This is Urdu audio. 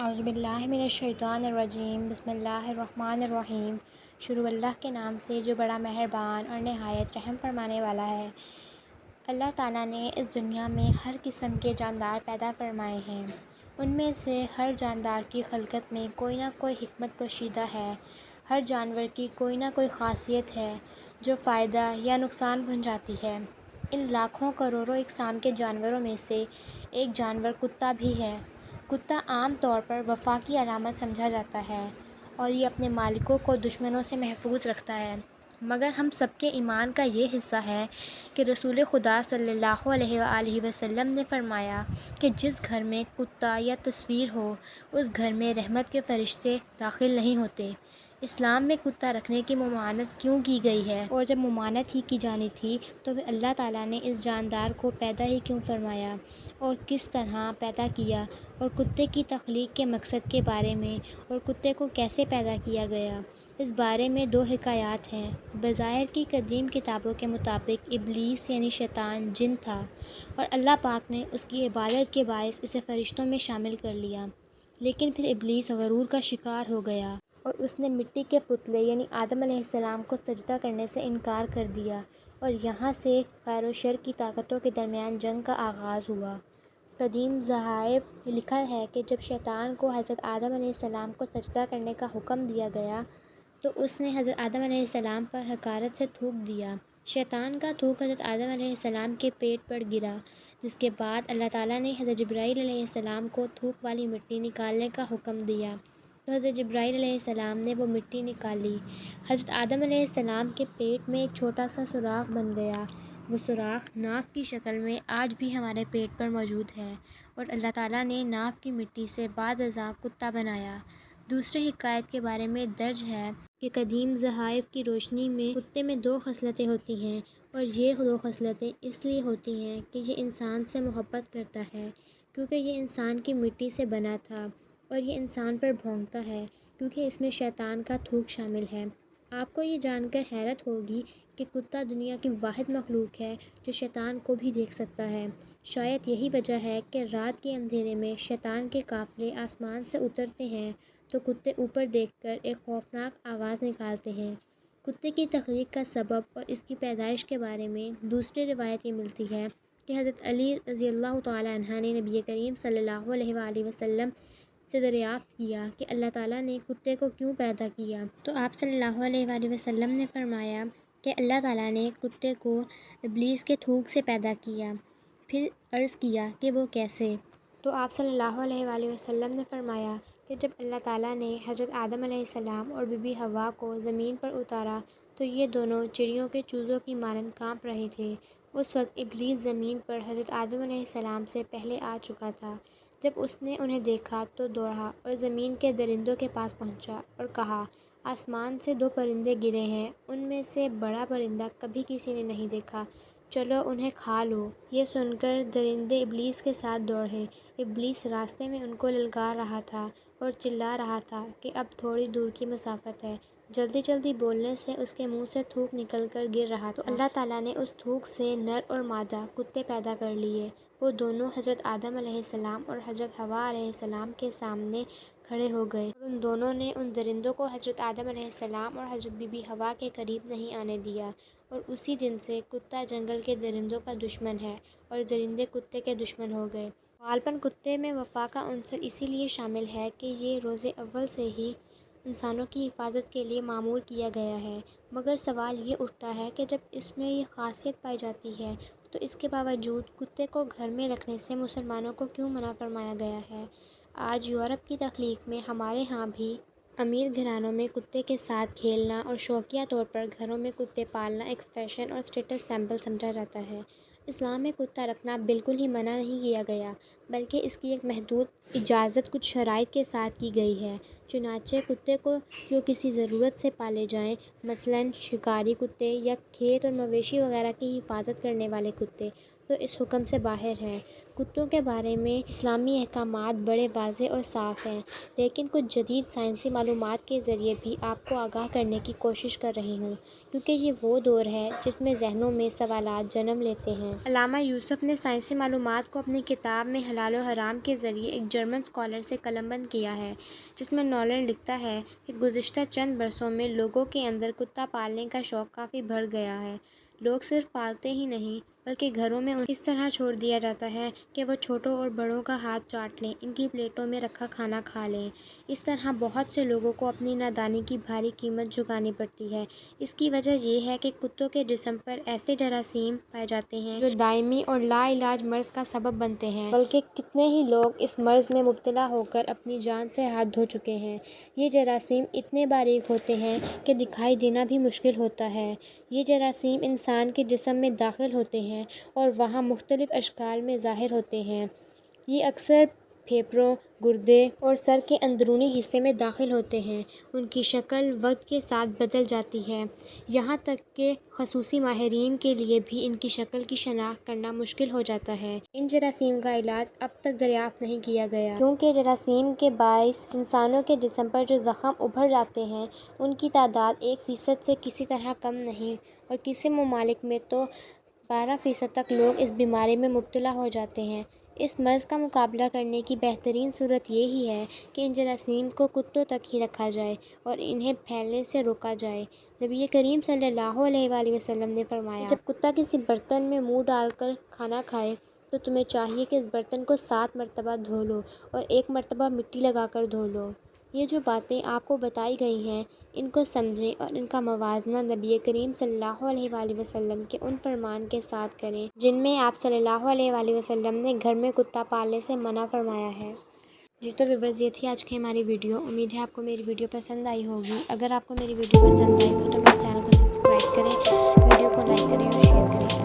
اعوذ باللہ من الشیطان الرجیم بسم اللہ الرحمن الرحیم۔ شروع اللہ کے نام سے جو بڑا مہربان اور نہایت رحم فرمانے والا ہے۔ اللہ تعالیٰ نے اس دنیا میں ہر قسم کے جاندار پیدا فرمائے ہیں۔ ان میں سے ہر جاندار کی خلقت میں کوئی نہ کوئی حکمت پوشیدہ ہے۔ ہر جانور کی کوئی نہ کوئی خاصیت ہے جو فائدہ یا نقصان پہنچاتی ہے۔ ان لاکھوں کروڑوں اقسام کے جانوروں میں سے ایک جانور کتا بھی ہے۔ کتا عام طور پر وفا کی علامت سمجھا جاتا ہے اور یہ اپنے مالکوں کو دشمنوں سے محفوظ رکھتا ہے، مگر ہم سب کے ایمان کا یہ حصہ ہے کہ رسول خدا صلی اللہ علیہ وآلہ وسلم نے فرمایا کہ جس گھر میں کتا یا تصویر ہو اس گھر میں رحمت کے فرشتے داخل نہیں ہوتے۔ اسلام میں کتا رکھنے کی ممانعت کیوں کی گئی ہے، اور جب ممانعت ہی کی جانی تھی تو پھر اللہ تعالیٰ نے اس جاندار کو پیدا ہی کیوں فرمایا اور کس طرح پیدا کیا، اور کتے کی تخلیق کے مقصد کے بارے میں اور کتے کو کیسے پیدا کیا گیا، اس بارے میں دو حکایات ہیں۔ بظاہر کی قدیم کتابوں کے مطابق ابلیس یعنی شیطان جن تھا اور اللہ پاک نے اس کی عبادت کے باعث اسے فرشتوں میں شامل کر لیا، لیکن پھر ابلیس غرور کا شکار ہو گیا اور اس نے مٹی کے پتلے یعنی آدم علیہ السلام کو سجدہ کرنے سے انکار کر دیا، اور یہاں سے خیر و شر کی طاقتوں کے درمیان جنگ کا آغاز ہوا۔ قدیم صحائف میں لکھا ہے کہ جب شیطان کو حضرت آدم علیہ السلام کو سجدہ کرنے کا حکم دیا گیا تو اس نے حضرت آدم علیہ السلام پر حقارت سے تھوک دیا۔ شیطان کا تھوک حضرت آدم علیہ السلام کے پیٹ پر گرا، جس کے بعد اللہ تعالیٰ نے حضرت جبرائیل علیہ السلام کو تھوک والی مٹی نکالنے کا حکم دیا تو حضرت جبرائیل علیہ السلام نے وہ مٹی نکالی۔ حضرت آدم علیہ السلام کے پیٹ میں ایک چھوٹا سا سوراخ بن گیا۔ وہ سوراخ ناف کی شکل میں آج بھی ہمارے پیٹ پر موجود ہے، اور اللہ تعالیٰ نے ناف کی مٹی سے بعد ازاں کتا بنایا۔ دوسری حکایت کے بارے میں درج ہے کہ قدیم صحائف کی روشنی میں کتے میں دو خصلتیں ہوتی ہیں، اور یہ دو خصلتیں اس لیے ہوتی ہیں کہ یہ انسان سے محبت کرتا ہے کیونکہ یہ انسان کی مٹی سے بنا تھا، اور یہ انسان پر بھونکتا ہے کیونکہ اس میں شیطان کا تھوک شامل ہے۔ آپ کو یہ جان کر حیرت ہوگی کہ کتا دنیا کی واحد مخلوق ہے جو شیطان کو بھی دیکھ سکتا ہے۔ شاید یہی وجہ ہے کہ رات کے اندھیرے میں شیطان کے قافلے آسمان سے اترتے ہیں تو کتے اوپر دیکھ کر ایک خوفناک آواز نکالتے ہیں۔ کتے کی تخلیق کا سبب اور اس کی پیدائش کے بارے میں دوسری روایت یہ ملتی ہے کہ حضرت علی رضی اللہ تعالیٰ عنہ نے نبی کریم صلی اللہ علیہ وآلہ وسلم سے دریافت کیا کہ اللہ تعالیٰ نے کتے کو کیوں پیدا کیا، تو آپ صلی اللہ علیہ وآلہ وسلم نے فرمایا کہ اللہ تعالیٰ نے کتے کو ابلیس کے تھوک سے پیدا کیا۔ پھر عرض کیا کہ وہ کیسے، تو آپ صلی اللہ علیہ وآلہ وسلم نے فرمایا کہ جب اللہ تعالیٰ نے حضرت آدم علیہ السلام اور بی بی حوا کو زمین پر اتارا تو یہ دونوں چڑیوں کے چوزوں کی مانند کانپ رہے تھے۔ اس وقت ابلیس زمین پر حضرت آدم علیہ السلام سے پہلے آ چکا تھا۔ جب اس نے انہیں دیکھا تو دوڑا اور زمین کے درندوں کے پاس پہنچا اور کہا، آسمان سے دو پرندے گرے ہیں، ان میں سے بڑا پرندہ کبھی کسی نے نہیں دیکھا، چلو انہیں کھا لو۔ یہ سن کر درندے ابلیس کے ساتھ دوڑے۔ ابلیس راستے میں ان کو للکار رہا تھا اور چلا رہا تھا کہ اب تھوڑی دور کی مسافت ہے۔ جلدی جلدی بولنے سے اس کے منہ سے تھوک نکل کر گر رہا تھا، تو اللہ تعالیٰ نے اس تھوک سے نر اور مادہ کتے پیدا کر لیے۔ وہ دونوں حضرت آدم علیہ السلام اور حضرت حوا علیہ السلام کے سامنے کھڑے ہو گئے، اور ان دونوں نے ان درندوں کو حضرت آدم علیہ السلام اور حضرت بی بی حوا کے قریب نہیں آنے دیا، اور اسی دن سے کتا جنگل کے درندوں کا دشمن ہے اور درندے کتے کے دشمن ہو گئے۔ غالباً کتے میں وفا کا عنصر اسی لیے شامل ہے کہ یہ روز اول سے ہی انسانوں کی حفاظت کے لیے معمور کیا گیا ہے، مگر سوال یہ اٹھتا ہے کہ جب اس میں یہ خاصیت پائی جاتی ہے تو اس کے باوجود کتے کو گھر میں رکھنے سے مسلمانوں کو کیوں منع فرمایا گیا ہے؟ آج یورپ کی تخلیق میں ہمارے ہاں بھی امیر گھرانوں میں کتے کے ساتھ کھیلنا اور شوقیہ طور پر گھروں میں کتے پالنا ایک فیشن اور اسٹیٹس سمبل سمجھا جاتا ہے۔ اسلام میں کتا رکھنا بالکل ہی منع نہیں کیا گیا، بلکہ اس کی ایک محدود اجازت کچھ شرائط کے ساتھ کی گئی ہے۔ چنانچہ کتے کو جو کسی ضرورت سے پالے جائیں، مثلاً شکاری کتے یا کھیت اور مویشی وغیرہ کی حفاظت کرنے والے کتے، تو اس حکم سے باہر ہیں۔ کتوں کے بارے میں اسلامی احکامات بڑے واضح اور صاف ہیں، لیکن کچھ جدید سائنسی معلومات کے ذریعے بھی آپ کو آگاہ کرنے کی کوشش کر رہی ہوں، کیونکہ یہ وہ دور ہے جس میں ذہنوں میں سوالات جنم لیتے ہیں۔ علامہ یوسف نے سائنسی معلومات کو اپنی کتاب میں حلال و حرام کے ذریعے ایک جرمن اسکالر سے قلم بند کیا ہے، جس میں نولن لکھتا ہے کہ گزشتہ چند برسوں میں لوگوں کے اندر کتا پالنے کا شوق کافی بڑھ گیا ہے۔ لوگ صرف پالتے ہی نہیں بلکہ گھروں میں انہیں اس طرح چھوڑ دیا جاتا ہے کہ وہ چھوٹوں اور بڑوں کا ہاتھ چاٹ لیں، ان کی پلیٹوں میں رکھا کھانا کھا لیں۔ اس طرح بہت سے لوگوں کو اپنی نادانی کی بھاری قیمت چکانی پڑتی ہے۔ اس کی وجہ یہ ہے کہ کتوں کے جسم پر ایسے جراثیم پائے جاتے ہیں جو دائمی اور لا علاج مرض کا سبب بنتے ہیں، بلکہ کتنے ہی لوگ اس مرض میں مبتلا ہو کر اپنی جان سے ہاتھ دھو چکے ہیں۔ یہ جراثیم اتنے باریک ہوتے ہیں کہ دکھائی دینا بھی مشکل ہوتا ہے۔ یہ جراثیم انسان کے جسم میں داخل ہوتے ہیں اور وہاں مختلف اشکال میں ظاہر ہوتے ہیں۔ یہ اکثر پھیپھڑوں، گردے اور سر کے اندرونی حصے میں داخل ہوتے ہیں۔ ان کی شکل وقت کے ساتھ بدل جاتی ہے، یہاں تک کہ خصوصی ماہرین کے لیے بھی ان کی شکل کی شناخت کرنا مشکل ہو جاتا ہے۔ ان جراثیم کا علاج اب تک دریافت نہیں کیا گیا، کیونکہ جراثیم کے باعث انسانوں کے جسم پر جو زخم ابھر جاتے ہیں ان کی تعداد 1% سے کسی طرح کم نہیں، اور کسی ممالک میں تو 12% تک لوگ اس بیماری میں مبتلا ہو جاتے ہیں۔ اس مرض کا مقابلہ کرنے کی بہترین صورت یہی ہے کہ ان جراثیم کو کتوں تک ہی رکھا جائے اور انہیں پھیلنے سے روکا جائے۔ نبی کریم صلی اللہ علیہ وآلہ وسلم نے فرمایا، جب کتا کسی برتن میں منہ ڈال کر کھانا کھائے تو تمہیں چاہیے کہ اس برتن کو 7 مرتبہ دھو لو اور 1 مرتبہ مٹی لگا کر دھو لو۔ یہ جو باتیں آپ کو بتائی گئی ہیں ان کو سمجھیں اور ان کا موازنہ نبی کریم صلی اللہ علیہ وآلہ وسلم کے ان فرمان کے ساتھ کریں جن میں آپ صلی اللہ علیہ وآلہ وسلم نے گھر میں کتا پالنے سے منع فرمایا ہے۔ جی تو ویورز، یہ تھی آج کی ہماری ویڈیو۔ امید ہے آپ کو میری ویڈیو پسند آئی ہوگی۔ اگر آپ کو میری ویڈیو پسند آئی ہو تو میرے چینل کو سبسکرائب کریں، ویڈیو کو لائک کریں اور شیئر کریں۔